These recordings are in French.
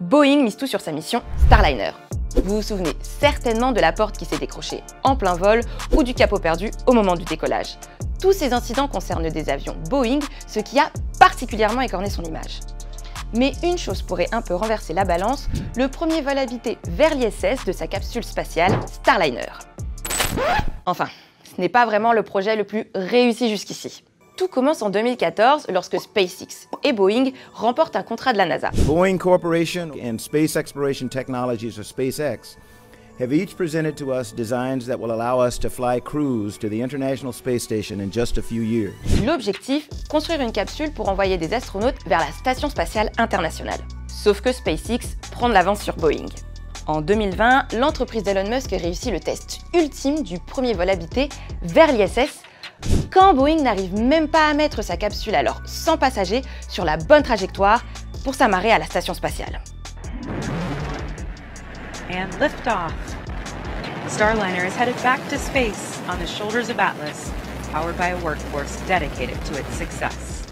Boeing mise tout sur sa mission Starliner. Vous vous souvenez certainement de la porte qui s'est décrochée en plein vol ou du capot perdu au moment du décollage. Tous ces incidents concernent des avions Boeing, ce qui a particulièrement écorné son image. Mais une chose pourrait un peu renverser la balance, le premier vol habité vers l'ISS de sa capsule spatiale Starliner. Enfin, ce n'est pas vraiment le projet le plus réussi jusqu'ici. Tout commence en 2014 lorsque SpaceX et Boeing remportent un contrat de la NASA. Boeing Corporation and Space Exploration Technologies, or SpaceX, have each presented to us designs that will allow us to fly crews to the International Space Station in just a few years. L'objectif, construire une capsule pour envoyer des astronautes vers la Station spatiale internationale. Sauf que SpaceX prend de l'avance sur Boeing. En 2020, l'entreprise d'Elon Musk réussit le test ultime du premier vol habité vers l'ISS, quand Boeing n'arrive même pas à mettre sa capsule alors sans passagers sur la bonne trajectoire pour s'amarrer à la station spatiale. And liftoff. Starliner is headed back to space on the shoulders of Atlas, powered by a workforce dedicated to its success.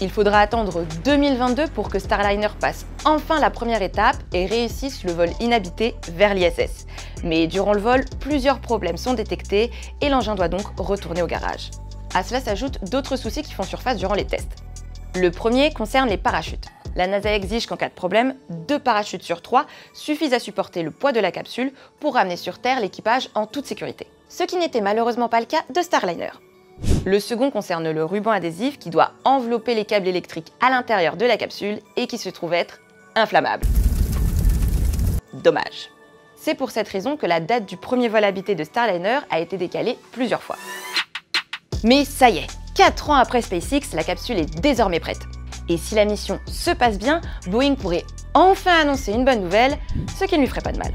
Il faudra attendre 2022 pour que Starliner passe enfin la première étape et réussisse le vol inhabité vers l'ISS. Mais durant le vol, plusieurs problèmes sont détectés et l'engin doit donc retourner au garage. À cela s'ajoutent d'autres soucis qui font surface durant les tests. Le premier concerne les parachutes. La NASA exige qu'en cas de problème, 2 parachutes sur 3 suffisent à supporter le poids de la capsule pour ramener sur Terre l'équipage en toute sécurité. Ce qui n'était malheureusement pas le cas de Starliner. Le second concerne le ruban adhésif qui doit envelopper les câbles électriques à l'intérieur de la capsule et qui se trouve être inflammable. Dommage. C'est pour cette raison que la date du premier vol habité de Starliner a été décalée plusieurs fois. Mais ça y est, 4 ans après SpaceX, la capsule est désormais prête. Et si la mission se passe bien, Boeing pourrait enfin annoncer une bonne nouvelle, ce qui ne lui ferait pas de mal.